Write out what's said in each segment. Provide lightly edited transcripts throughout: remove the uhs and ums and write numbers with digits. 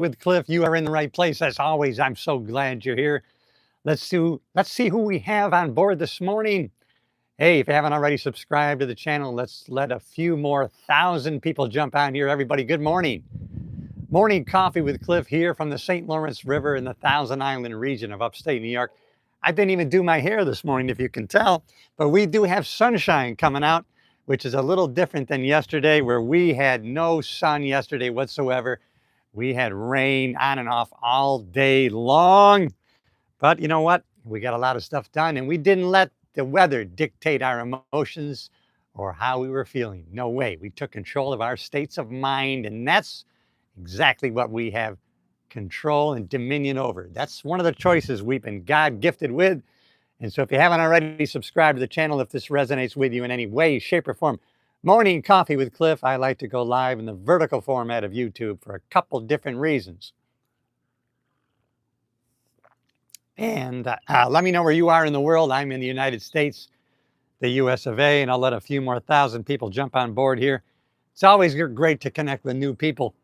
with Cliff. You are in the right place. As always, I'm so glad you're here. Let's see who we have on board this morning. Hey, if you haven't already subscribed to the channel, let's let a few more thousand people jump on here. Everybody, good morning. Morning coffee with Cliff here from the St. Lawrence River in the Thousand Island region of upstate New York. I didn't even do my hair this morning, if you can tell, but we do have sunshine coming out, which is a little different than yesterday, where we had no sun yesterday whatsoever. We had rain on and off all day long. But you know what? We got a lot of stuff done, and we didn't let the weather dictate our emotions or how we were feeling. No way. We took control of our states of mind, and that's exactly what we have control and dominion over. That's one of the choices we've been God gifted with. And so if you haven't already subscribed to the channel, if this resonates with you in any way, shape, or form, Morning Coffee with Cliff, I like to go live in the vertical format of YouTube for a couple different reasons. And let me know where you are in the world. I'm in the United States, the US of A, and I'll let a few more thousand people jump on board here. It's always great to connect with new people.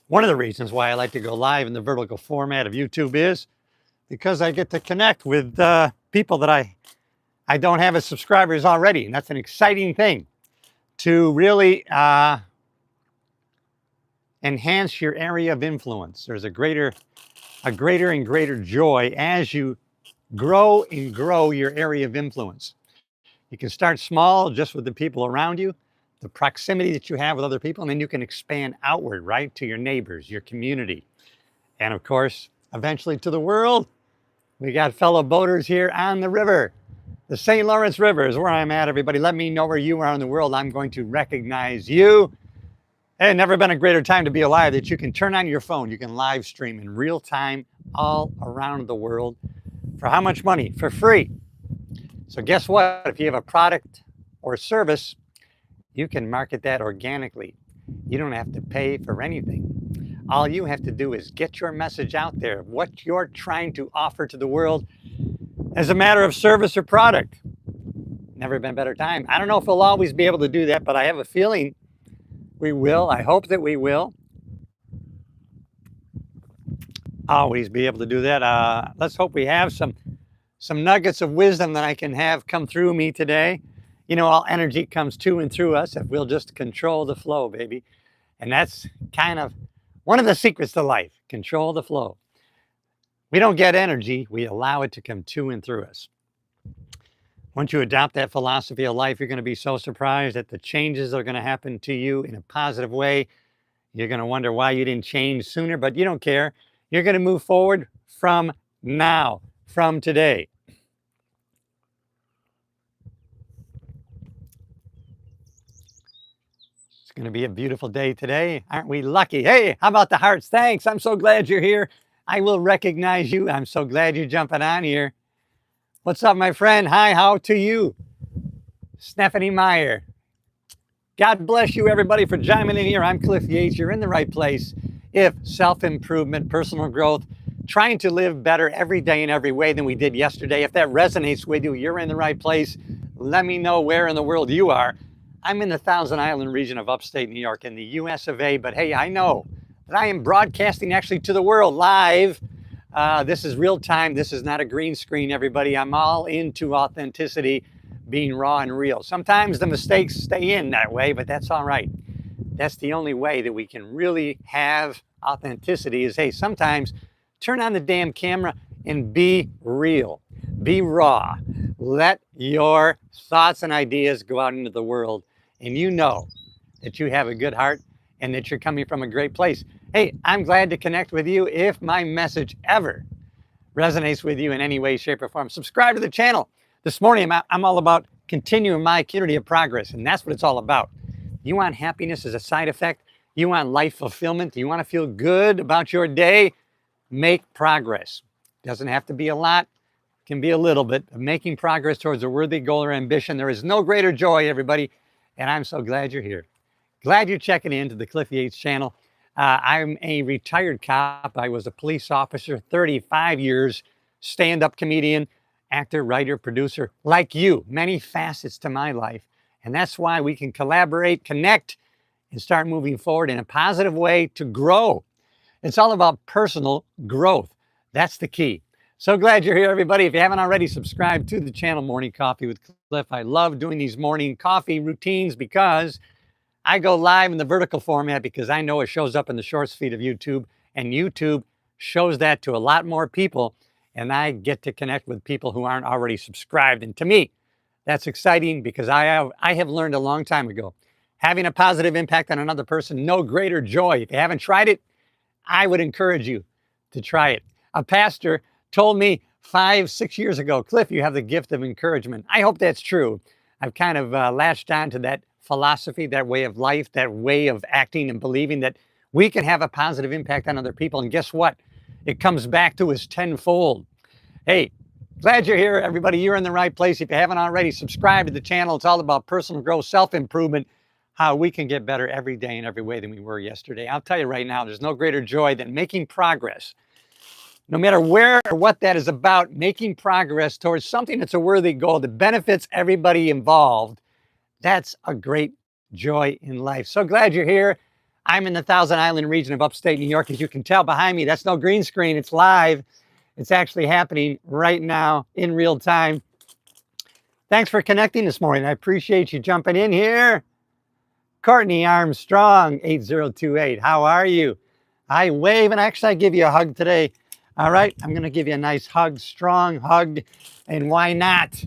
One of the reasons why I like to go live in the vertical format of YouTube is because I get to connect with people that I don't have as subscribers already. And that's an exciting thing to really enhance your area of influence. There's a greater and greater joy as you grow and grow your area of influence. You can start small, just with the people around you, the proximity that you have with other people, and then you can expand outward, right, to your neighbors, your community, and of course, eventually to the world. We got fellow boaters here on the river. The St. Lawrence River is where I'm at, everybody. Let me know where you are in the world. I'm going to recognize you. Hey, never been a greater time to be alive that you can turn on your phone. You can live stream in real time all around the world. For how much money? For free. So guess what? If you have a product or service, you can market that organically. You don't have to pay for anything. All you have to do is get your message out there, what you're trying to offer to the world as a matter of service or product. Never been a better time. I don't know if we'll always be able to do that, but I have a feeling we will. I hope that we will always be able to do that. Let's hope we have some nuggets of wisdom that I can have come through me today. You know, all energy comes to and through us if we'll just control the flow, baby. And that's kind of one of the secrets to life, control the flow. We don't get energy, we allow it to come to and through us. Once you adopt that philosophy of life, you're going to be so surprised at the changes that are going to happen to you in a positive way. You're going to wonder why you didn't change sooner, but you don't care. You're going to move forward from now, from today. It's going to be a beautiful day today. Aren't we lucky? Hey, how about the hearts? Thanks. I'm so glad you're here. I will recognize you. I'm so glad you're jumping on here. What's up, my friend? Hi, how to you? Stephanie Meyer. God bless you, everybody, for chiming in here. I'm Cliff Yates. You're in the right place. If self-improvement, personal growth, trying to live better every day in every way than we did yesterday, if that resonates with you, you're in the right place. Let me know where in the world you are. I'm in the Thousand Island region of upstate New York in the US of A, but hey, I know that I am broadcasting actually to the world live. This is real time. This is not a green screen, everybody. I'm all into authenticity, being raw and real. Sometimes the mistakes stay in that way, but that's all right. That's the only way that we can really have authenticity is, hey, sometimes turn on the damn camera and be real, be raw. Let your thoughts and ideas go out into the world, and you know that you have a good heart and that you're coming from a great place. Hey, I'm glad to connect with you. If my message ever resonates with you in any way, shape, or form, subscribe to the channel. This morning, I'm all about continuing my community of progress, and that's what it's all about. You want happiness as a side effect? You want life fulfillment? Do you want to feel good about your day? Make progress. Doesn't have to be a lot. Can be a little bit of making progress towards a worthy goal or ambition. There is no greater joy, everybody, and I'm so glad you're here. Glad you're checking in to the Cliff Yates channel. I'm a retired cop. I was a police officer, 35 years, stand-up comedian, actor, writer, producer, like you, many facets to my life. And that's why we can collaborate, connect, and start moving forward in a positive way to grow. It's all about personal growth. That's the key. So glad you're here, everybody. If you haven't already, subscribed to the channel Morning Coffee with Cliff. I love doing these morning coffee routines because I go live in the vertical format because I know it shows up in the shorts feed of YouTube, and YouTube shows that to a lot more people, and I get to connect with people who aren't already subscribed. And to me, that's exciting because I have learned a long time ago, having a positive impact on another person, no greater joy. If you haven't tried it, I would encourage you to try it. A pastor told me 5-6 years ago, Cliff, you have the gift of encouragement. I hope that's true. I've kind of latched on to that philosophy, that way of life, that way of acting and believing that we can have a positive impact on other people. And guess what? It comes back to us tenfold. Hey, glad you're here, everybody. You're in the right place. If you haven't already, subscribe to the channel. It's all about personal growth, self-improvement, how we can get better every day in every way than we were yesterday. I'll tell you right now, there's no greater joy than making progress. No matter where or what that is about, making progress towards something that's a worthy goal that benefits everybody involved. That's a great joy in life. So glad you're here. I'm in the Thousand Island region of upstate New York. As you can tell behind me, that's no green screen. It's live. It's actually happening right now in real time. Thanks for connecting this morning. I appreciate you jumping in here. Courtney Armstrong, 8028. How are you? I wave, and actually I give you a hug today. All right, I'm going to give you a nice hug, strong hug. And why not?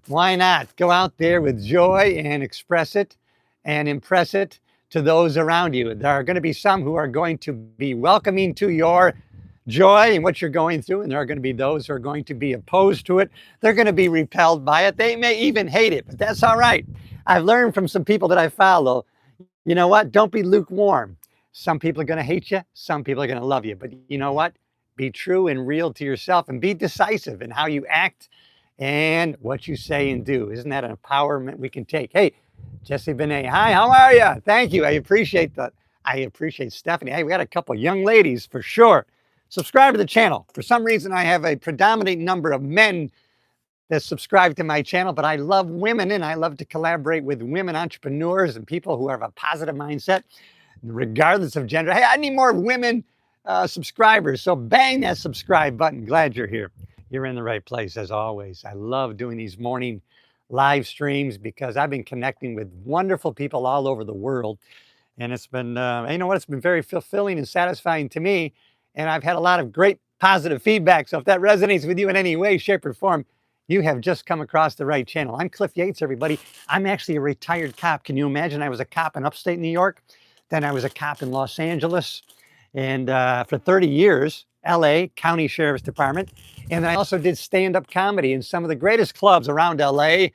Why not? Go out there with joy and express it and impress it to those around you. There are going to be some who are going to be welcoming to your joy and what you're going through, and there are going to be those who are going to be opposed to it. They're going to be repelled by it. They may even hate it, but that's all right. I've learned from some people that I follow, you know what? Don't be lukewarm. Some people are going to hate you. Some people are going to love you. But you know what? Be true and real to yourself, and be decisive in how you act and what you say and do. Isn't that an empowerment we can take? Hey, Jesse Benet, hi, how are you? Thank you. I appreciate that. I appreciate Stephanie. Hey, we got a couple young ladies for sure. Subscribe to the channel. For some reason, I have a predominant number of men that subscribe to my channel, but I love women, and I love to collaborate with women entrepreneurs and people who have a positive mindset, regardless of gender. Hey, I need more women subscribers, so bang that subscribe button. Glad you're here. You're in the right place, as always. I love doing these morning live streams because I've been connecting with wonderful people all over the world, and it's been, you know what, it's been very fulfilling and satisfying to me, and I've had a lot of great positive feedback. So if that resonates with you in any way, shape, or form, you have just come across the right channel. I'm Cliff Yates, everybody. I'm actually a retired cop. Can you imagine? I was a cop in upstate New York. Then I was a cop in Los Angeles. And for 30 years, LA County Sheriff's Department. And then I also did stand-up comedy in some of the greatest clubs around LA,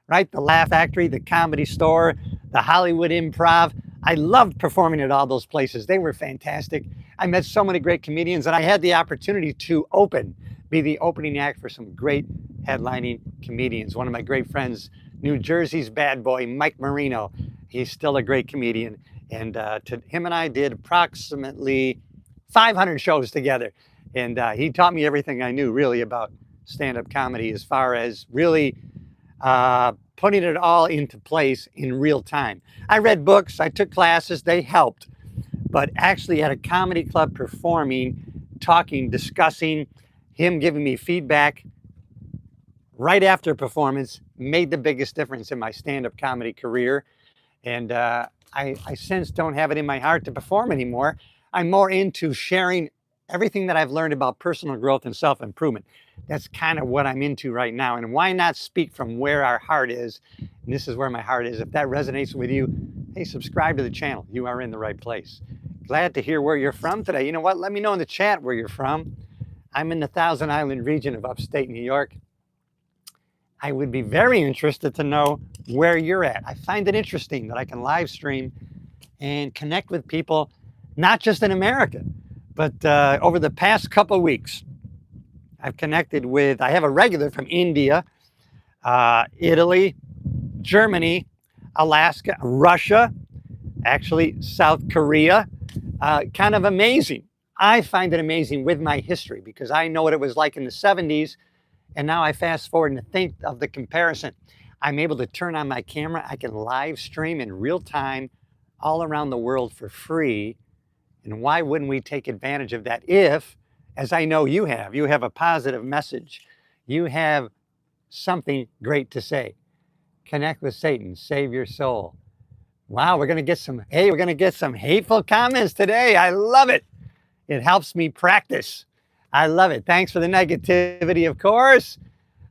right? The Laugh Factory, the Comedy Store, the Hollywood Improv. I loved performing at all those places. They were fantastic. I met so many great comedians, and I had the opportunity to be the opening act for some great headlining comedians. One of my great friends, New Jersey's bad boy, Mike Marino. He's still a great comedian. And him and I did approximately 500 shows together. And he taught me everything I knew really about stand-up comedy, as far as really putting it all into place in real time. I read books, I took classes, they helped. But actually at a comedy club performing, talking, discussing, him giving me feedback right after performance made the biggest difference in my stand-up comedy career. And I since don't have it in my heart to perform anymore. I'm more into sharing everything that I've learned about personal growth and self-improvement. That's kind of what I'm into right now. And why not speak from where our heart is? And this is where my heart is. If that resonates with you, hey, subscribe to the channel. You are in the right place. Glad to hear where you're from today. You know what? Let me know in the chat where you're from. I'm in the Thousand Island region of upstate New York. I would be very interested to know where you're at. I find it interesting that I can live stream and connect with people, not just in America, but over the past couple of weeks, I've connected with, I have a regular from India, Italy, Germany, Alaska, Russia, actually South Korea. Kind of amazing. I find it amazing with my history because I know what it was like in the 70s. And now I fast forward and think of the comparison. I'm able to turn on my camera. I can live stream in real time all around the world for free And why wouldn't we take advantage of that if, as I know you have a positive message. You have something great to say. Connect with Satan, save your soul. Wow, we're going to get some hateful comments today. I love it. It helps me practice. I love it. Thanks for the negativity, of course.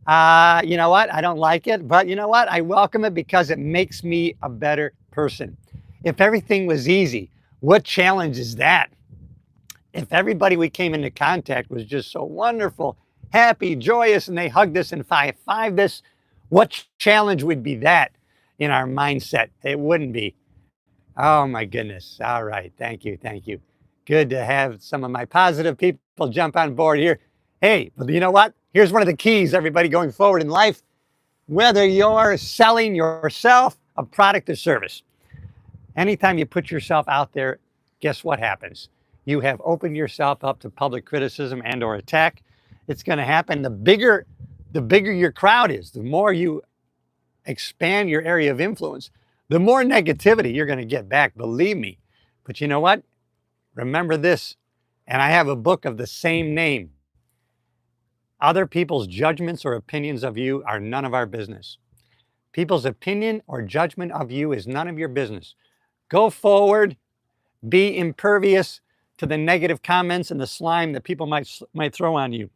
You know what? I don't like it, but you know what? I welcome it because it makes me a better person. If everything was easy, what challenge is that? If everybody we came into contact was just so wonderful, happy, joyous, and they hugged us and high-fived us, what challenge would be that in our mindset? It wouldn't be. Oh my goodness. All right. Thank you. Thank you. Good to have some of my positive people jump on board here. Hey, but you know what? Here's one of the keys, everybody, going forward in life. Whether you're selling yourself a product or service, anytime you put yourself out there, guess what happens? You have opened yourself up to public criticism and or attack. It's going to happen. The bigger your crowd is, the more you expand your area of influence, the more negativity you're going to get back, believe me. But you know what? Remember this, and I have a book of the same name. Other people's judgments or opinions of you are none of our business. People's opinion or judgment of you is none of your business. Go forward, be impervious to the negative comments and the slime that people might throw on you.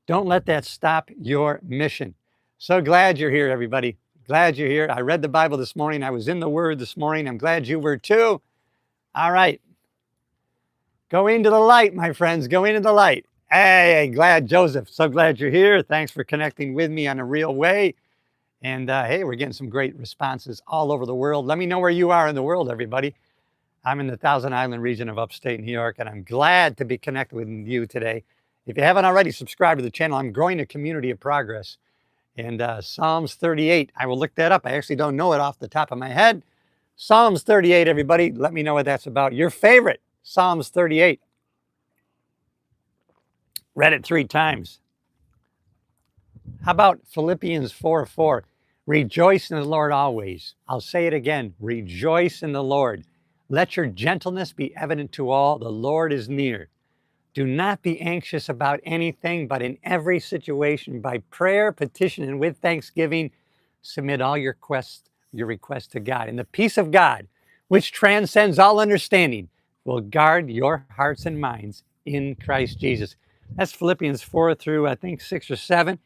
Don't let that stop your mission. So glad you're here, everybody. Glad you're here. I read the Bible this morning. I was in the Word this morning. I'm glad you were too. All right. Go into the light, my friends. Go into the light. Hey, glad, Joseph. So glad you're here. Thanks for connecting with me on a real way. And hey, we're getting some great responses all over the world. Let me know where you are in the world, everybody. I'm in the Thousand Island region of upstate New York, and I'm glad to be connected with you today. If you haven't already subscribed to the channel, I'm growing a community of progress. And Psalms 38, I will look that up. I actually don't know it off the top of my head. Psalms 38, everybody, let me know what that's about. Your favorite, Psalms 38. Read it 3 times. How about Philippians 4:4? Rejoice in the Lord always. I'll say it again. Rejoice in the Lord. Let your gentleness be evident to all. The Lord is near. Do not be anxious about anything, but in every situation, by prayer, petition, and with thanksgiving, submit all your requests to God. And the peace of God, which transcends all understanding, will guard your hearts and minds in Christ Jesus. That's Philippians 4 through, I think, 6 or 7.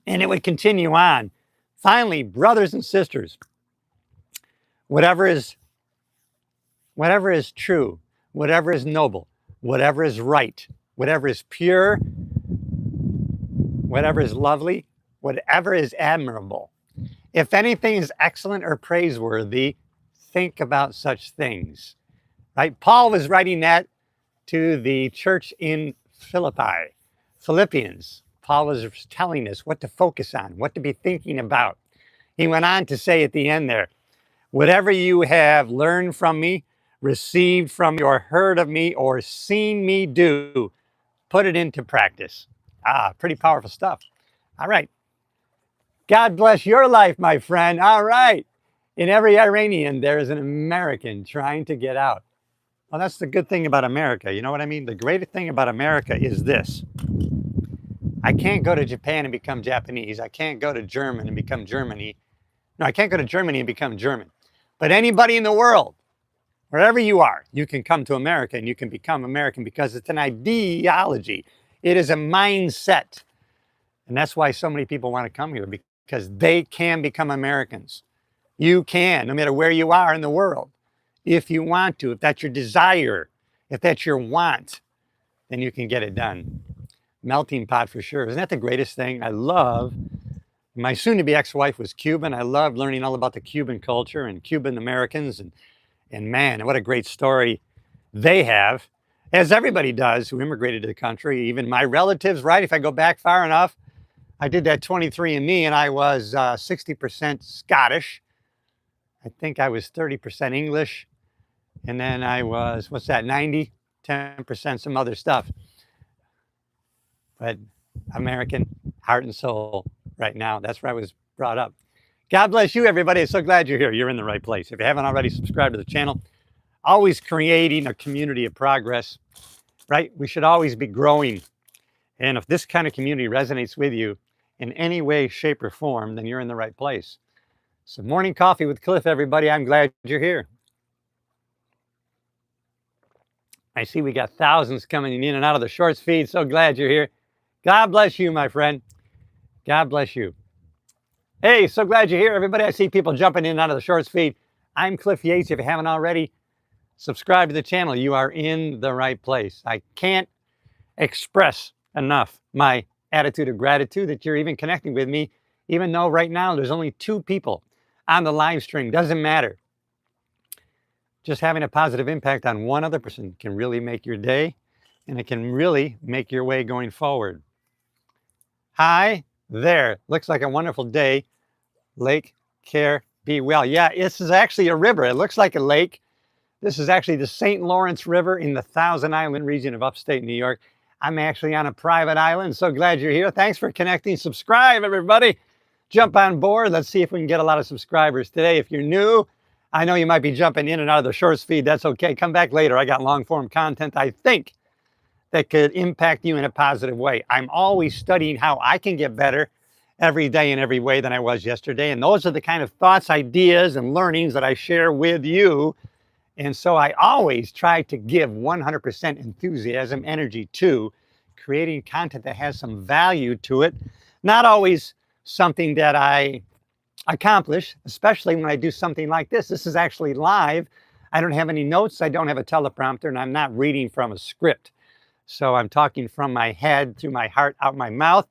And it would continue on. Finally, brothers and sisters, whatever is true, whatever is noble, whatever is right, whatever is pure, whatever is lovely, whatever is admirable, if anything is excellent or praiseworthy, think about such things. Right? Paul was writing that to the church in Philippians. Paul was telling us what to focus on, what to be thinking about. He went on to say at the end there, whatever you have learned from me, received from me, or heard of me, or seen me do, put it into practice. Pretty powerful stuff. All right. God bless your life, my friend. All right. In every Iranian, there is an American trying to get out. Well, that's the good thing about America. You know what I mean? The great thing about America is this. I can't go to Japan and become Japanese. I can't go to Germany and become Germany. No, I can't go to Germany and become German. But anybody in the world, wherever you are, you can come to America and you can become American because it's an ideology. It is a mindset. And that's why so many people want to come here, because they can become Americans. You can, no matter where you are in the world. If you want to, if that's your desire, if that's your want, then you can get it done. Melting pot for sure. Isn't that the greatest thing? I love, my soon-to-be ex-wife was Cuban. I loved learning all about the Cuban culture and Cuban Americans. And man, what a great story they have, as everybody does who immigrated to the country, even my relatives, right? If I go back far enough, I did that 23andMe and I was 60% Scottish. I think I was 30% English. And then I was, 10% some other stuff. But American, heart and soul right now. That's where I was brought up. God bless you, everybody. I'm so glad you're here. You're in the right place. If you haven't already subscribed to the channel, always creating a community of progress, right? We should always be growing. And if this kind of community resonates with you in any way, shape, or form, then you're in the right place. So morning coffee with Cliff, everybody. I'm glad you're here. I see we got thousands coming in and out of the shorts feed. So glad you're here. God bless you, my friend. God bless you. Hey, so glad you're here, everybody. I see people jumping in and out of the shorts feed. I'm Cliff Yates. If you haven't already, subscribe to the channel. You are in the right place. I can't express enough my attitude of gratitude that you're even connecting with me, even though right now there's only 2 people on the live stream. Doesn't matter. Just having a positive impact on one other person can really make your day, and it can really make your way going forward. Hi there. Looks like a wonderful day. Lake Care Be Well. Yeah, this is actually a river. It looks like a lake. This is actually the St. Lawrence River in the Thousand Island region of upstate New York. I'm actually on a private island. So glad you're here. Thanks for connecting. Subscribe, everybody. Jump on board. Let's see if we can get a lot of subscribers today. If you're new, I know you might be jumping in and out of the shorts feed. That's okay. Come back later. I got long form content I think that could impact you in a positive way. I'm always studying how I can get better every day in every way than I was yesterday. And those are the kind of thoughts, ideas, and learnings that I share with you. And so I always try to give 100% enthusiasm, energy to creating content that has some value to it. Not always something that I accomplish, especially when I do something like this. This is actually live. I don't have any notes. I don't have a teleprompter, and I'm not reading from a script. So I'm talking from my head, through my heart, out my mouth.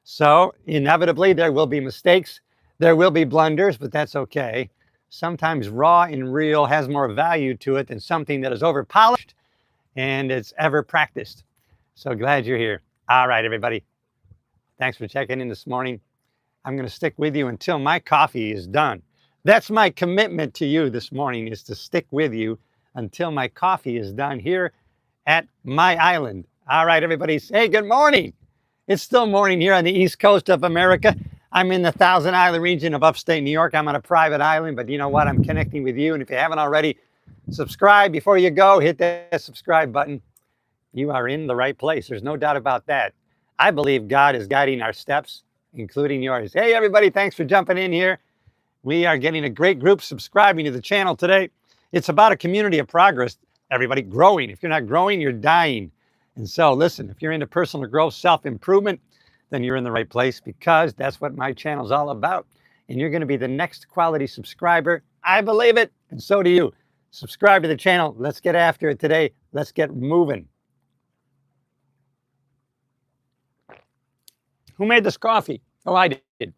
So inevitably there will be mistakes. There will be blunders, but that's okay. Sometimes raw and real has more value to it than something that is over polished and it's ever practiced. So glad you're here. All right, everybody. Thanks for checking in this morning. I'm going to stick with you until my coffee is done. That's my commitment to you this morning, is to stick with you until my coffee is done here at my island. All right, everybody. Hey, good morning. It's still morning here on the East Coast of America. I'm in the Thousand Island region of upstate New York. I'm on a private island, but you know what? I'm connecting with you. And if you haven't already, subscribe before you go. Hit that subscribe button. You are in the right place. There's no doubt about that. I believe God is guiding our steps, including yours. Hey, everybody. Thanks for jumping in here. We are getting a great group subscribing to the channel today. It's about a community of progress. Everybody growing. If you're not growing, you're dying. And so listen, if you're into personal growth, self-improvement, then you're in the right place, because that's what my channel is all about. And you're going to be the next quality subscriber. I believe it. And so do you. Subscribe to the channel. Let's get after it today. Let's get moving. Who made this coffee? Oh, I did.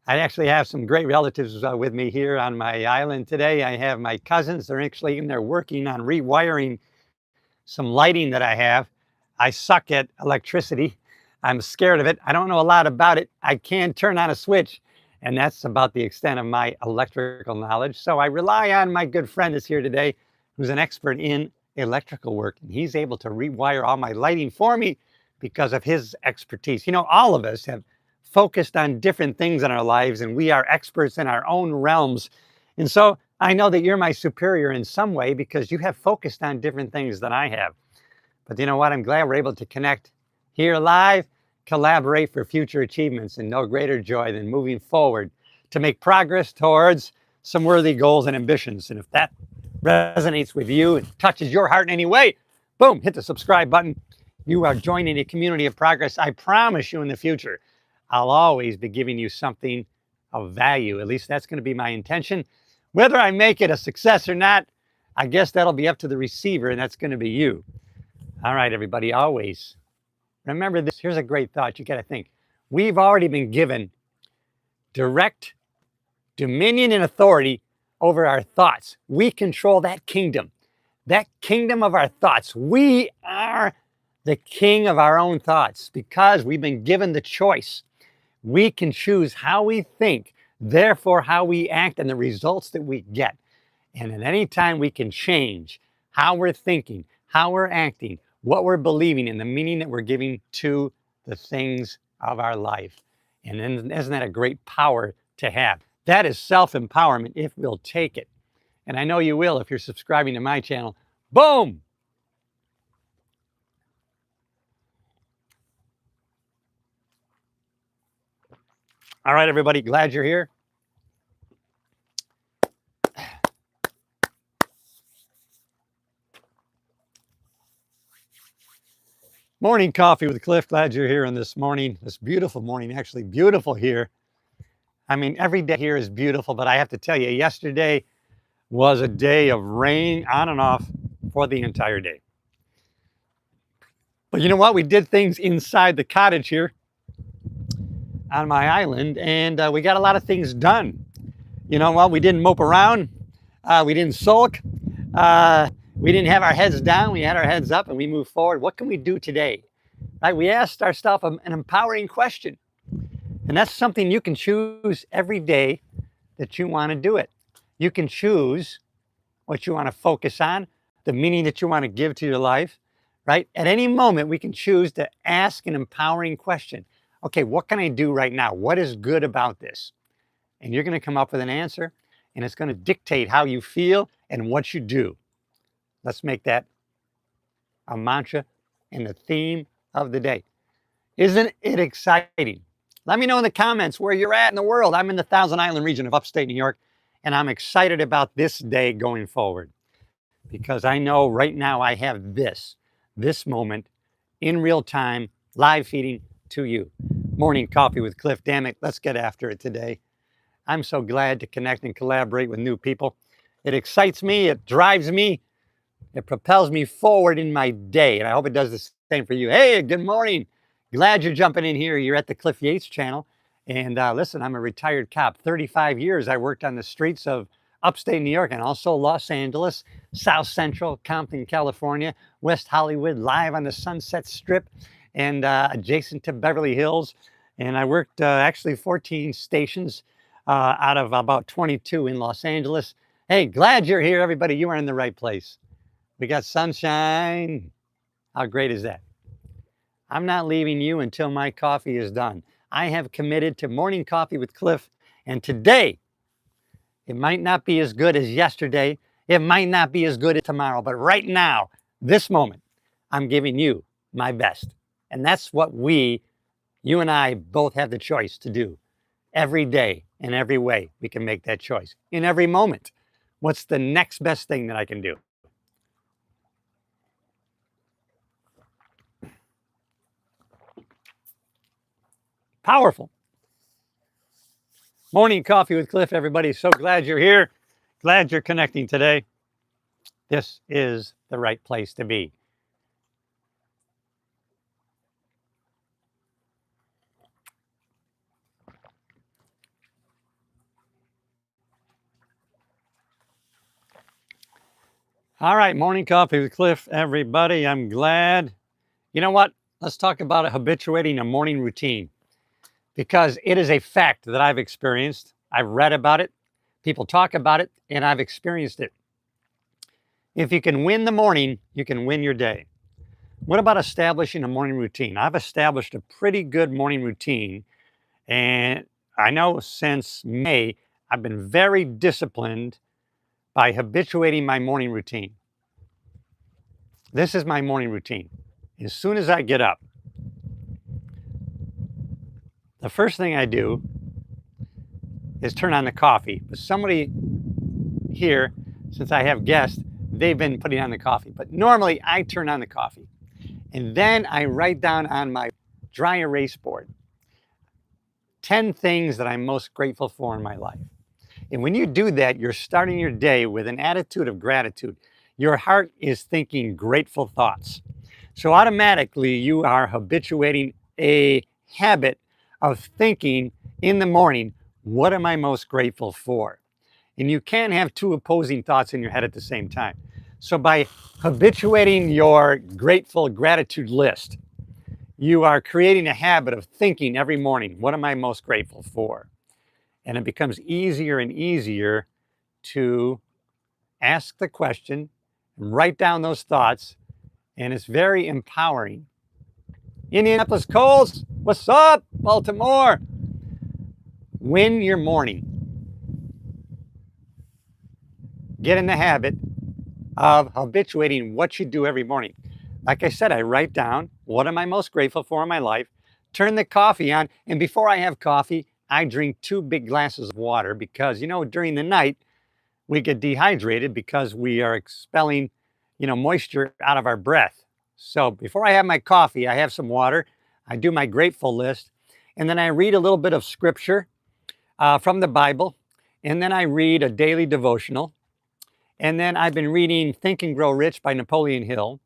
I actually have some great relatives with me here on my island today. I have my cousins. They're actually in there working on rewiring some lighting that I have. I suck at electricity. I'm scared of it. I don't know a lot about it. I can turn on a switch, and that's about the extent of my electrical knowledge. So I rely on my good friend that's here today, who's an expert in electrical work, and he's able to rewire all my lighting for me because of his expertise. You know, all of us have focused on different things in our lives, and we are experts in our own realms. And so I know that you're my superior in some way because you have focused on different things than I have. But you know what? I'm glad we're able to connect here live, collaborate for future achievements, and no greater joy than moving forward to make progress towards some worthy goals and ambitions. And if that resonates with you and touches your heart in any way, boom, hit the subscribe button. You are joining a community of progress. I promise you in the future, I'll always be giving you something of value. At least that's going to be my intention. Whether I make it a success or not, I guess that'll be up to the receiver, and that's going to be you. All right, everybody, always remember this. Here's a great thought. You got to think. We've already been given direct dominion and authority over our thoughts. We control that kingdom of our thoughts. We are the king of our own thoughts because we've been given the choice. We can choose how we think, therefore how we act, and the results that we get. And at any time we can change how we're thinking, how we're acting, what we're believing, and the meaning that we're giving to the things of our life. And then, isn't that a great power to have? That is self-empowerment if we'll take it. And I know you will if you're subscribing to my channel. Boom! All right, everybody, glad you're here. Morning coffee with Cliff. Glad you're here on this morning, this beautiful morning, actually beautiful here. I mean, every day here is beautiful, but I have to tell you, yesterday was a day of rain on and off for the entire day. But you know what? We did things inside the cottage here on my island, and we got a lot of things done. You know what? We didn't mope around. We didn't sulk. We didn't have our heads down. We had our heads up, and we moved forward. What can we do today? Right? We asked ourselves an empowering question. And that's something you can choose every day that you want to do it. You can choose what you want to focus on, the meaning that you want to give to your life, right? At any moment, we can choose to ask an empowering question. Okay, what can I do right now? What is good about this? And you're going to come up with an answer, and it's going to dictate how you feel and what you do. Let's make that a mantra and the theme of the day. Isn't it exciting? Let me know in the comments where you're at in the world. I'm in the Thousand Island region of upstate New York, and I'm excited about this day going forward because I know right now I have this moment in real time, live feeding to you. Morning coffee with Cliff. Damn it, let's get after it today. I'm so glad to connect and collaborate with new people. It excites me, it drives me, it propels me forward in my day, and I hope it does the same for you. Hey, good morning. Glad you're jumping in here. You're at the Cliff Yates channel. And listen, I'm a retired cop. 35 years I worked on the streets of upstate New York and also Los Angeles, South Central, Compton, California, West Hollywood, live on the Sunset Strip and adjacent to Beverly Hills. And I worked actually 14 stations out of about 22 in Los Angeles. Hey, glad you're here, everybody. You are in the right place. We got sunshine. How great is that? I'm not leaving you until my coffee is done. I have committed to morning coffee with Cliff, and today, it might not be as good as yesterday, it might not be as good as tomorrow, but right now, this moment, I'm giving you my best. And that's what you and I both have the choice to do. Every day, in every way, we can make that choice. In every moment, what's the next best thing that I can do? Powerful. Morning coffee with Cliff, everybody. So glad you're here. Glad you're connecting today. This is the right place to be. All right, morning coffee with Cliff, everybody. I'm glad. You know what? Let's talk about habituating a morning routine because it is a fact that I've experienced. I've read about it. People talk about it, and I've experienced it. If you can win the morning, you can win your day. What about establishing a morning routine? I've established a pretty good morning routine, and I know since May, I've been very disciplined by habituating my morning routine. This is my morning routine. As soon as I get up, the first thing I do is turn on the coffee. But somebody here, since I have guests, they've been putting on the coffee. But normally I turn on the coffee. And then I write down on my dry erase board 10 things that I'm most grateful for in my life. And when you do that, you're starting your day with an attitude of gratitude. Your heart is thinking grateful thoughts. So automatically you are habituating a habit of thinking in the morning, what am I most grateful for? And you can't have two opposing thoughts in your head at the same time. So by habituating your gratitude list, you are creating a habit of thinking every morning, what am I most grateful for? And it becomes easier and easier to ask the question, write down those thoughts, and it's very empowering. Indianapolis Colts, what's up, Baltimore? Win your morning. get in the habit of habituating what you do every morning. Like I said, I write down what am I most grateful for in my life, turn the coffee on, and before I have coffee, I drink 2 big glasses of water because, during the night, we get dehydrated because we are expelling, moisture out of our breath. So before I have my coffee, I have some water, I do my grateful list, and then I read a little bit of scripture from the Bible, and then I read a daily devotional, and then I've been reading Think and Grow Rich by Napoleon Hill.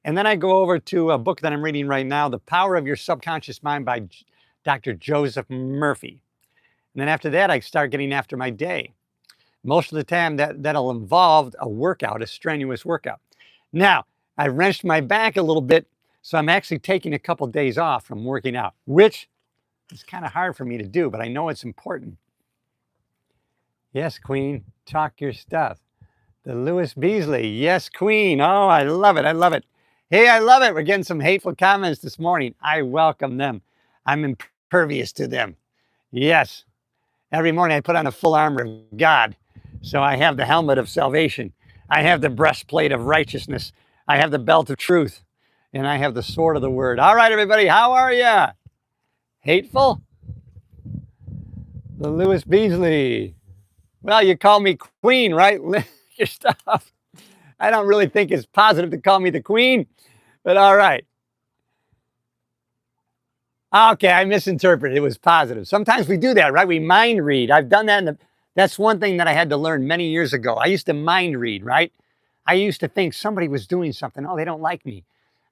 And then I go over to a book that I'm reading right now, The Power of Your Subconscious Mind by Dr. Joseph Murphy. And then after that, I start getting after my day. Most of the time that'll involve a workout, a strenuous workout. Now, I wrenched my back a little bit, so I'm actually taking a couple days off from working out, which is kind of hard for me to do, but I know it's important. Yes, Queen, talk your stuff. The Lewis Beasley, yes, Queen. Oh, I love it, I love it. Hey, I love it. We're getting some hateful comments this morning. I welcome them. I'm impervious to them. Yes. Every morning I put on a full armor of God. So I have the helmet of salvation. I have the breastplate of righteousness. I have the belt of truth. And I have the sword of the word. All right, everybody, how are you? Hateful? The Lewis Beasley. Well, you call me Queen, right? Your stuff. I don't really think it's positive to call me the Queen. But all right. Okay, I misinterpreted. It was positive. Sometimes we do that, right? We mind read. I've done that. That's one thing that I had to learn many years ago. I used to mind read, right? I used to think somebody was doing something. Oh, they don't like me.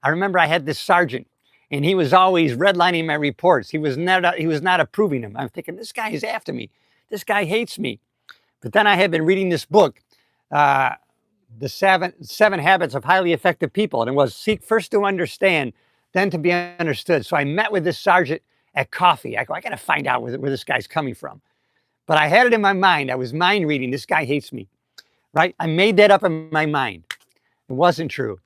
I remember I had this sergeant, and he was always redlining my reports. He was not approving them. I'm thinking, this guy is after me. This guy hates me. But then I had been reading this book, the seven habits of highly effective people. And it was seek first to understand, then to be understood. So I met with this sergeant at coffee. I go, I got to find out where this guy's coming from. But I had it in my mind. I was mind reading. This guy hates me, right? I made that up in my mind. It wasn't true.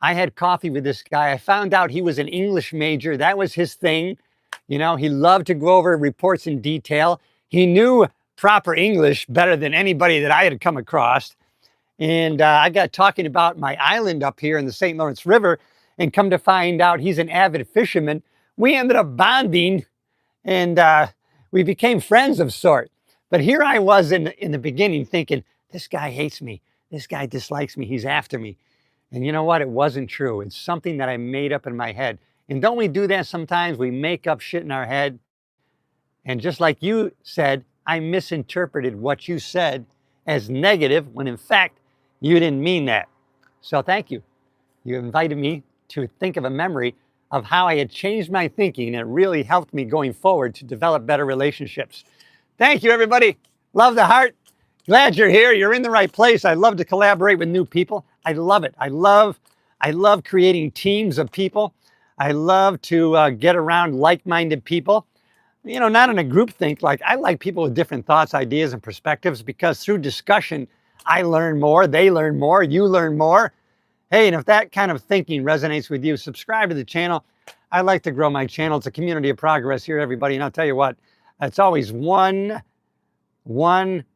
I had coffee with this guy. I found out he was an English major. That was his thing. He loved to go over reports in detail. He knew proper English better than anybody that I had come across. And I got talking about my island up here in the St. Lawrence River, and come to find out he's an avid fisherman. We ended up bonding, and we became friends of sort. But here I was in the beginning thinking, this guy hates me. This guy dislikes me. He's after me. And you know what? It wasn't true. It's something that I made up in my head. And don't we do that sometimes? We make up shit in our head. And just like you said, I misinterpreted what you said as negative when in fact, you didn't mean that. So thank you. You invited me to think of a memory of how I had changed my thinking, and it really helped me going forward to develop better relationships. Thank you, everybody. Love the heart. Glad you're here. You're in the right place. I love to collaborate with new people. I love it. I love creating teams of people. I love to get around like-minded people. Not in a group think. Like, I like people with different thoughts, ideas, and perspectives, because through discussion, I learn more, they learn more, you learn more. Hey, and if that kind of thinking resonates with you, subscribe to the channel. I like to grow my channel. It's a community of progress here, everybody. And I'll tell you what, it's always one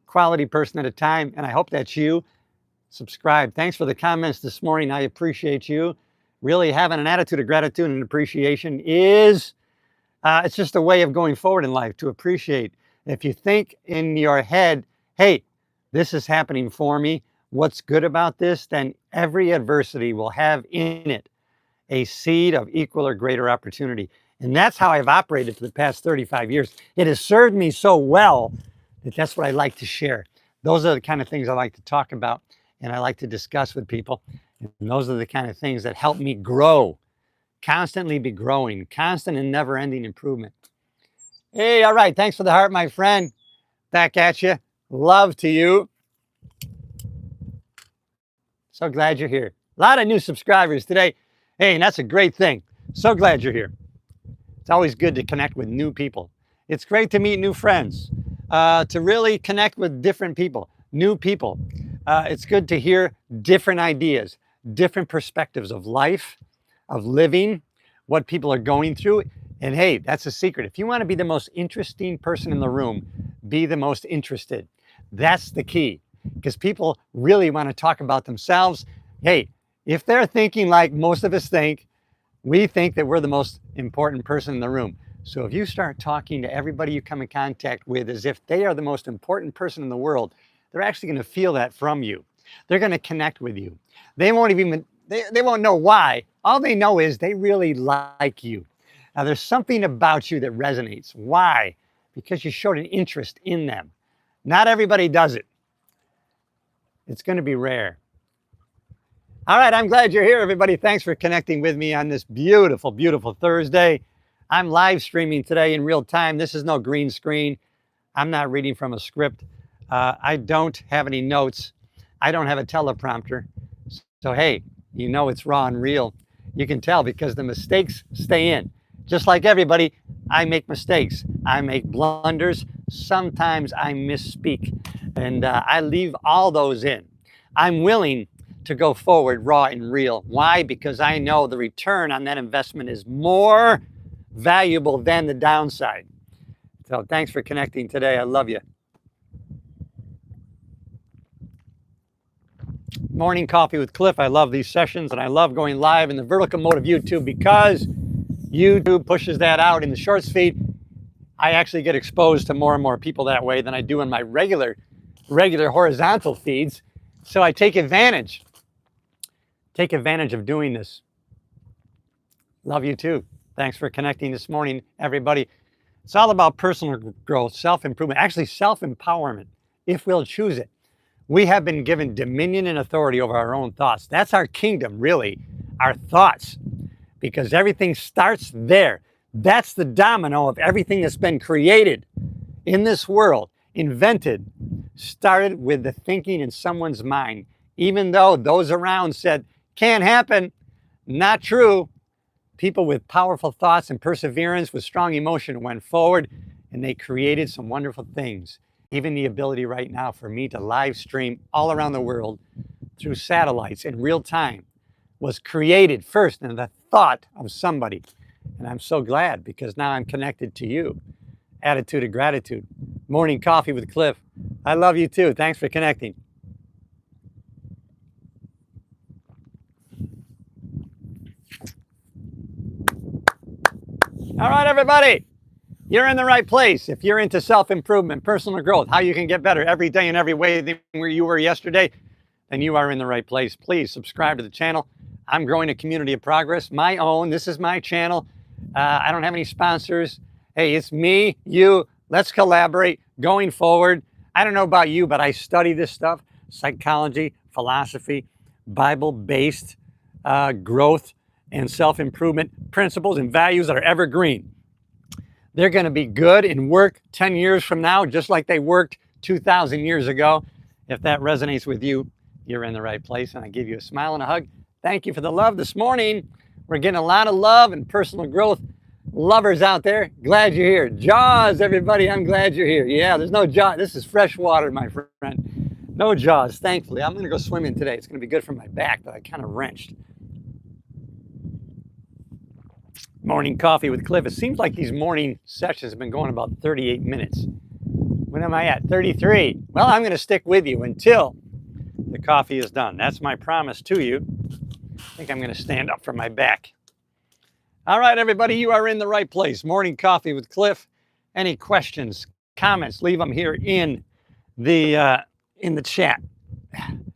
quality person at a time. And I hope that's you. Subscribe. Thanks for the comments this morning. I appreciate you. Really having an attitude of gratitude and appreciation is, it's just a way of going forward in life, to appreciate. If you think in your head, hey, this is happening for me, what's good about this? Then every adversity will have in it a seed of equal or greater opportunity. And that's how I've operated for the past 35 years. It has served me so well that that's what I like to share. Those are the kind of things I like to talk about, and I like to discuss with people. And those are the kind of things that help me grow, constantly be growing, constant and never-ending improvement. Hey, all right. Thanks for the heart, my friend. Back at you. Love to you. So glad you're here. A lot of new subscribers today. Hey, and that's a great thing. So glad you're here. It's always good to connect with new people. It's great to meet new friends, to really connect with different people, new people. It's good to hear different ideas, different perspectives of life, of living, what people are going through. And hey, that's a secret. If you want to be the most interesting person in the room, be the most interested. That's the key. because people really want to talk about themselves. Hey, if they're thinking like most of us think, we think that we're the most important person in the room. So if you start talking to everybody you come in contact with as if they are the most important person in the world, they're actually going to feel that from you. They're going to connect with you. They won't even, they won't know why. All they know is they really like you. Now there's something about you that resonates. Why? Because you showed an interest in them. Not everybody does it. It's going to be rare. All right, I'm glad you're here, everybody. Thanks for connecting with me on this beautiful, beautiful Thursday. I'm live streaming today in real time. This is no green screen. I'm not reading from a script. I don't have any notes. I don't have a teleprompter. So, hey, you know it's raw and real. You can tell because the mistakes stay in. Just like everybody, I make mistakes. I make blunders. Sometimes I misspeak. And I leave all those in. I'm willing to go forward raw and real. Why? Because I know the return on that investment is more valuable than the downside. So thanks for connecting today. I love you. Morning Coffee with Cliff. I love these sessions and I love going live in the vertical mode of YouTube because YouTube pushes that out in the shorts feed. I actually get exposed to more and more people that way than I do in my regular horizontal feeds. So I take advantage of doing this. Love you too. Thanks for connecting this morning, everybody. It's all about personal growth, self-improvement, actually self-empowerment, if we'll choose it. We have been given dominion and authority over our own thoughts. That's our kingdom, really, our thoughts, because everything starts there. That's the domino of everything that's been created in this world, invented, started with the thinking in someone's mind, even though those around said, can't happen, not true. People with powerful thoughts and perseverance with strong emotion went forward and they created some wonderful things. Even the ability right now for me to live stream all around the world through satellites in real time was created first in the thought of somebody. And I'm so glad because now I'm connected to you. Attitude of gratitude. Morning Coffee with Cliff. I love you too. Thanks for connecting. All right, everybody. You're in the right place. If you're into self-improvement, personal growth, how you can get better every day in every way than where you were yesterday, then you are in the right place. Please subscribe to the channel. I'm growing a community of progress, my own. This is my channel. I don't have any sponsors. Hey, it's me, you. Let's collaborate going forward. I don't know about you, but I study this stuff, psychology, philosophy, Bible-based growth and self-improvement principles and values that are evergreen. They're going to be good and work 10 years from now, just like they worked 2,000 years ago. If that resonates with you, you're in the right place. And I give you a smile and a hug. Thank you for the love this morning. We're getting a lot of love and personal growth lovers out there. Glad you're here. Jaws, everybody, I'm glad you're here. Yeah, there's no jaws. This is fresh water, my friend. No jaws, thankfully. I'm going to go swimming today. It's going to be good for my back, but I kind of wrenched. Morning Coffee with Cliff. It seems like these morning sessions have been going about 38 minutes. When am I at? 33. Well, I'm going to stick with you until the coffee is done. That's my promise to you. I think I'm going to stand up from my back. All right, everybody, you are in the right place. Morning Coffee with Cliff. Any questions, comments, leave them here in the chat. Man,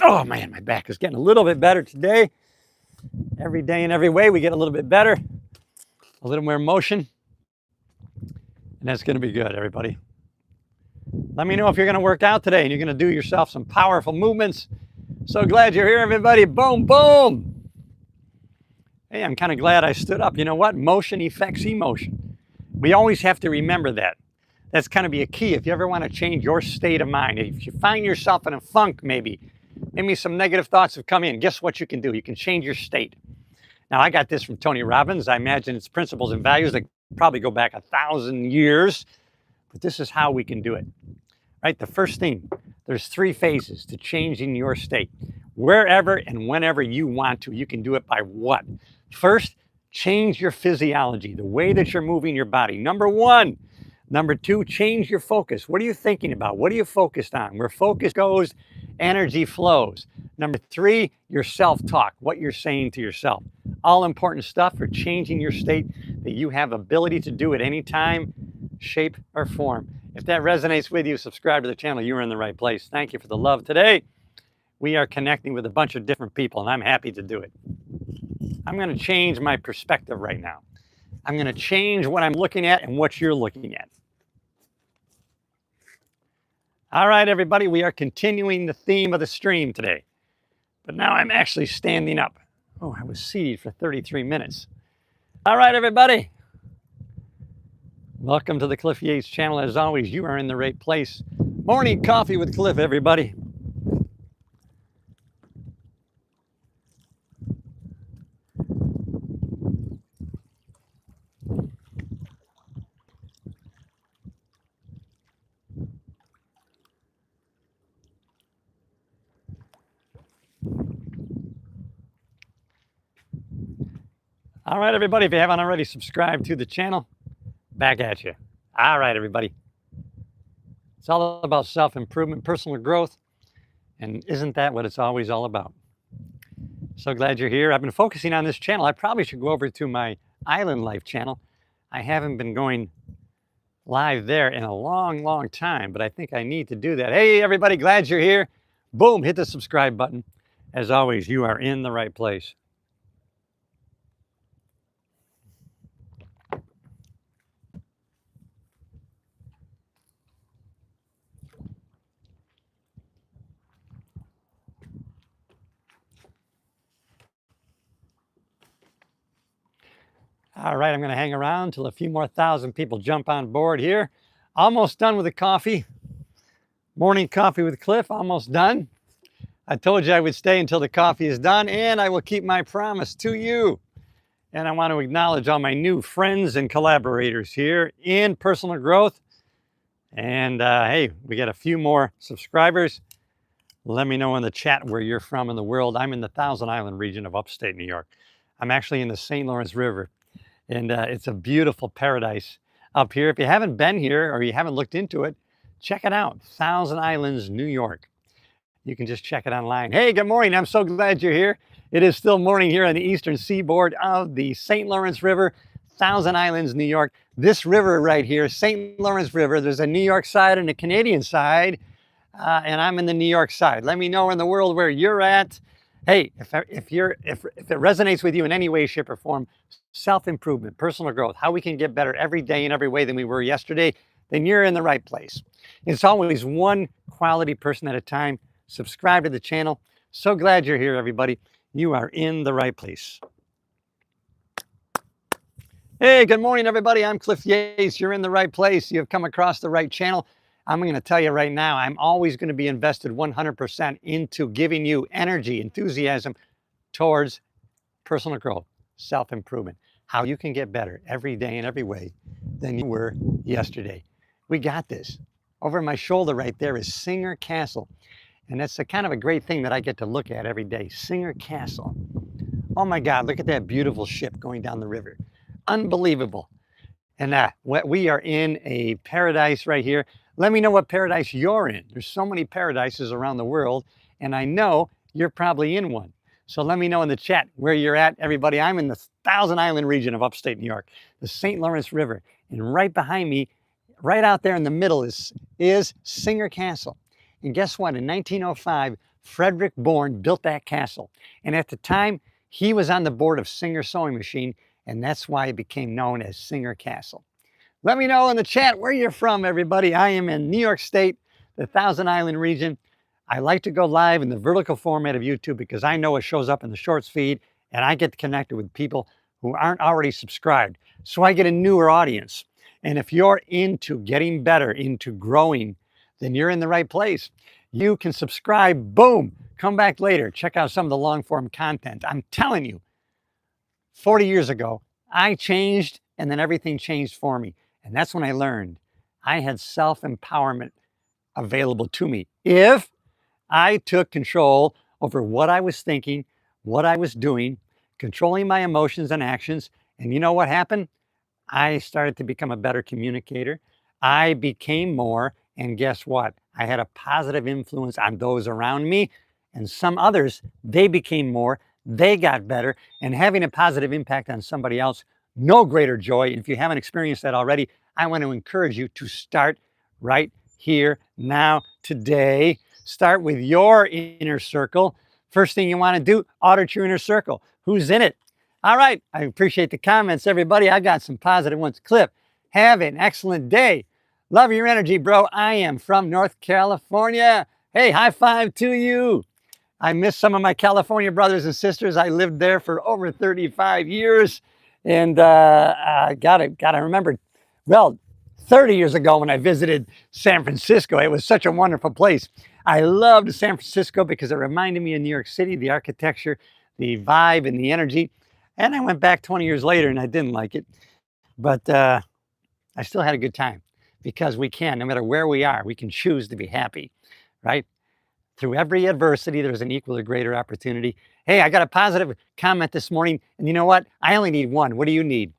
oh man, my back is getting a little bit better today. Every day in every way, we get a little bit better, a little more motion, and that's going to be good, everybody. Let me know if you're going to work out today and you're going to do yourself some powerful movements. So glad you're here, everybody. Boom, boom. Hey, I'm kind of glad I stood up. You know what? Motion affects emotion. We always have to remember that. That's kind of be a key if you ever want to change your state of mind. If you find yourself in a funk, maybe some negative thoughts have come in, guess what you can do? You can change your state. Now, I got this from Tony Robbins. I imagine it's principles and values that probably go back 1,000 years, but this is how we can do it, right? The first thing, there's 3 phases to changing your state. Wherever and whenever you want to, you can do it by what? First, change your physiology, the way that you're moving your body. Number 1, Number two, change your focus. What are you thinking about? What are you focused on? Where focus goes, energy flows. Number three, your self-talk, what you're saying to yourself. All important stuff for changing your state that you have ability to do at any time, shape, or form. If that resonates with you, subscribe to the channel. You're in the right place. Thank you for the love today. We are connecting with a bunch of different people, and I'm happy to do it. I'm going to change my perspective right now. I'm going to change what I'm looking at and what you're looking at. All right, everybody, we are continuing the theme of the stream today. But now I'm actually standing up. Oh, I was seated for 33 minutes. All right, everybody. Welcome to the Cliff Yates channel. As always, you are in the right place. Morning coffee with Cliff, everybody. All right, everybody, if you haven't already subscribed to the channel, back at you. All right, everybody. It's all about self-improvement, personal growth, and isn't that what it's always all about? So glad you're here. I've been focusing on this channel. I probably should go over to my Island Life channel. I haven't been going live there in a long time, but I think I need to do that. Hey, everybody, glad you're here. Boom, hit the subscribe button. As always, you are in the right place. All right, I'm going to hang around until a few more thousand people jump on board here. Almost done with the coffee. Morning coffee with Cliff, almost done. I told you I would stay until the coffee is done, and I will keep my promise to you. And I want to acknowledge all my new friends and collaborators here in personal growth. And hey, we got a few more subscribers. Let me know in the chat where you're from in the world. I'm in the Thousand Island region of upstate New York. I'm actually in the St. Lawrence River. And it's a beautiful paradise up here. If you haven't been here or you haven't looked into it, check it out. Thousand Islands, New York. You can just check it online. Hey, good morning. I'm so glad you're here. It is still morning here on the eastern seaboard of the St. Lawrence River, Thousand Islands, New York. This river right here, St. Lawrence River, there's a New York side and a Canadian side, and I'm in the New York side. Let me know in the world where you're at. Hey, if it resonates with you in any way, shape, or form, self-improvement, personal growth, how we can get better every day in every way than we were yesterday, then you're in the right place. It's always one quality person at a time. Subscribe to the channel. So glad you're here, everybody. You are in the right place. Hey, good morning, everybody. I'm Cliff Yates. You're in the right place. You have come across the right channel. I'm going to tell you right now, I'm always going to be invested 100% into giving you energy, enthusiasm towards personal growth, self-improvement, how you can get better every day in every way than you were yesterday. We got this. Over my shoulder right there is Singer Castle. And that's a kind of a great thing that I get to look at every day. Singer Castle. Oh my God, look at that beautiful ship going down the river. Unbelievable. And we are in a paradise right here. Let me know what paradise you're in. There's so many paradises around the world, and I know you're probably in one. So let me know in the chat where you're at, everybody. I'm in the Thousand Island region of upstate New York, the St. Lawrence River. And right behind me, right out there in the middle is Singer Castle. And guess what? In 1905, Frederick Bourne built that castle. And at the time, he was on the board of Singer Sewing Machine, and that's why it became known as Singer Castle. Let me know in the chat where you're from, everybody. I am in New York State, the Thousand Island region. I like to go live in the vertical format of YouTube because I know it shows up in the shorts feed, and I get connected with people who aren't already subscribed. So I get a newer audience. And if you're into getting better, into growing, then you're in the right place. You can subscribe, boom, come back later, check out some of the long form content. I'm telling you, 40 years ago, I changed and then everything changed for me. And that's when I learned I had self-empowerment available to me if I took control over what I was thinking, what I was doing, controlling my emotions and actions. And you know what happened? I started to become a better communicator. I became more, and guess what? I had a positive influence on those around me, and some others, they became more, they got better, and having a positive impact on somebody else, no greater joy. And if you haven't experienced that already, I want to encourage you to start right here, now, today. Start with your inner circle. First thing you want to do, audit your inner circle. Who's in it? All right, I appreciate the comments, everybody. I got some positive ones. Clip, have an excellent day. Love your energy, bro. I am from North California. Hey, high five to you. I miss some of my California brothers and sisters. I lived there for over 35 years. And I gotta remember, well, 30 years ago when I visited San Francisco, it was such a wonderful place. I loved San Francisco because it reminded me of New York City, the architecture, the vibe, and the energy. And I went back 20 years later and I didn't like it. But I still had a good time because we can, no matter where we are, we can choose to be happy, right? Through every adversity, there's an equal or greater opportunity. Hey, I got a positive comment this morning, and you know what? I only need one. What do you need?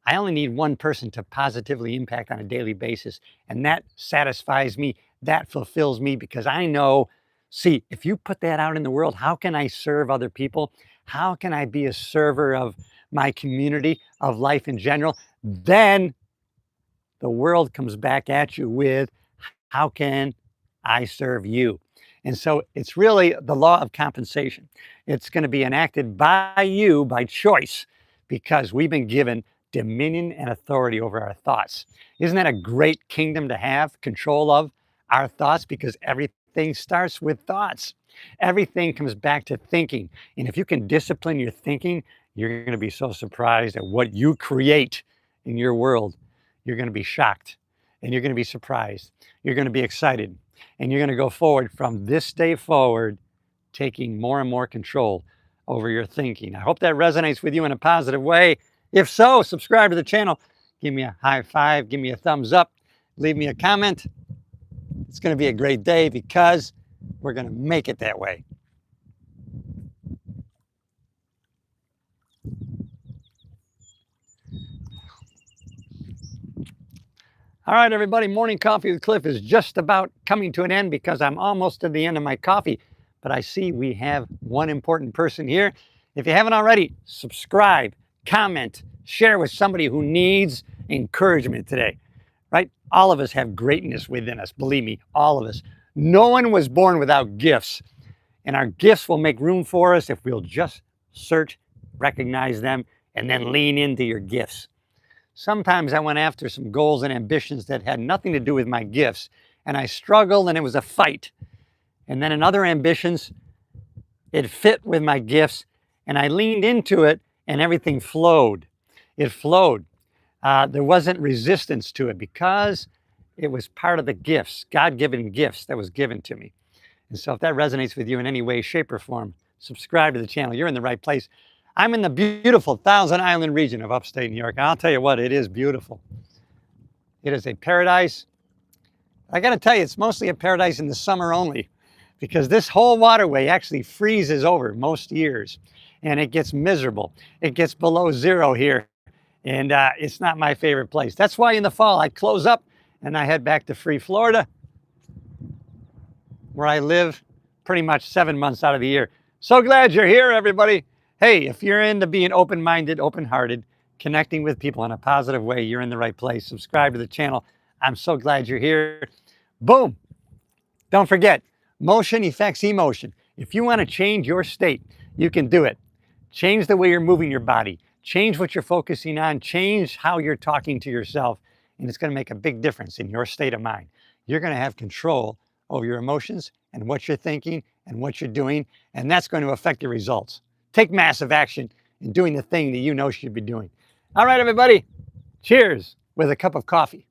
I only need one person to positively impact on a daily basis, and that satisfies me. That fulfills me because I know, see, if you put that out in the world, how can I serve other people? How can I be a server of my community, of life in general? Then the world comes back at you with, how can I serve you? And so it's really the law of compensation. It's going to be enacted by you by choice because we've been given dominion and authority over our thoughts. Isn't that a great kingdom to have control of our thoughts? Because everything starts with thoughts. Everything comes back to thinking. And if you can discipline your thinking, you're going to be so surprised at what you create in your world. You're going to be shocked and you're going to be surprised. You're going to be excited and you're going to go forward from this day forward, taking more and more control over your thinking. I hope that resonates with you in a positive way. If so, subscribe to the channel. Give me a high five. Give me a thumbs up. Leave me a comment. It's going to be a great day because we're going to make it that way. All right, everybody, Morning Coffee with Cliff is just about coming to an end because I'm almost to the end of my coffee. But I see we have one important person here. If you haven't already, subscribe, comment, share with somebody who needs encouragement today, right? All of us have greatness within us, believe me, all of us. No one was born without gifts, and our gifts will make room for us if we'll just search, recognize them, and then lean into your gifts. Sometimes I went after some goals and ambitions that had nothing to do with my gifts, and I struggled and it was a fight. And then in other ambitions, it fit with my gifts, and I leaned into it and everything flowed. It flowed. There wasn't resistance to it because it was part of the gifts, God-given gifts that was given to me. And so if that resonates with you in any way, shape, or form, subscribe to the channel. You're in the right place. I'm in the beautiful Thousand Island region of upstate New York. And I'll tell you what, it is beautiful. It is a paradise. I got to tell you, it's mostly a paradise in the summer only because this whole waterway actually freezes over most years and it gets miserable. It gets below zero here and it's not my favorite place. That's why in the fall I close up and I head back to Free Florida where I live pretty much 7 months out of the year. So glad you're here, everybody. Hey, if you're into being open-minded, open-hearted, connecting with people in a positive way, you're in the right place. Subscribe to the channel. I'm so glad you're here. Boom. Don't forget, motion affects emotion. If you want to change your state, you can do it. Change the way you're moving your body. Change what you're focusing on. Change how you're talking to yourself. And it's going to make a big difference in your state of mind. You're going to have control over your emotions and what you're thinking and what you're doing. And that's going to affect your results. Take massive action in doing the thing that you know you should be doing. All right, everybody. Cheers with a cup of coffee.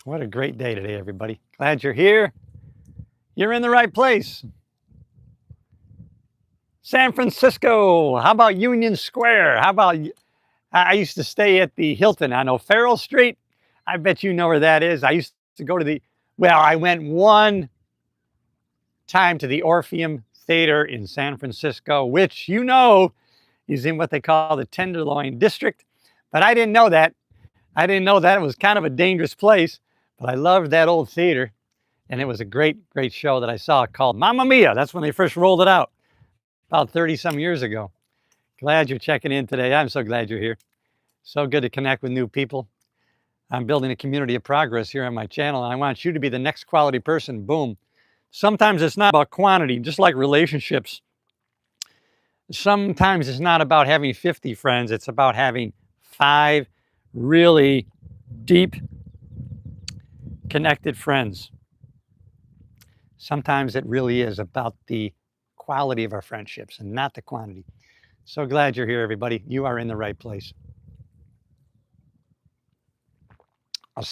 What a great day today, everybody. Glad you're here. You're in the right place. San Francisco. How about Union Square? How about, I used to stay at the Hilton on O'Farrell Street. I bet you know where that is. I used to go to well, I went one time to the Orpheum Theater in San Francisco, which is in what they call the Tenderloin District. But I didn't know that. I didn't know that. It was kind of a dangerous place, but I loved that old theater. And it was a great, great show that I saw called Mamma Mia. That's when they first rolled it out about 30 some years ago. Glad you're checking in today. I'm so glad you're here. So good to connect with new people. I'm building a community of progress here on my channel, and I want you to be the next quality person. Boom. Sometimes it's not about quantity, just like relationships. Sometimes it's not about having 50 friends. It's about having 5 really deep, connected friends. Sometimes it really is about the quality of our friendships and not the quantity. So glad you're here, everybody. You are in the right place.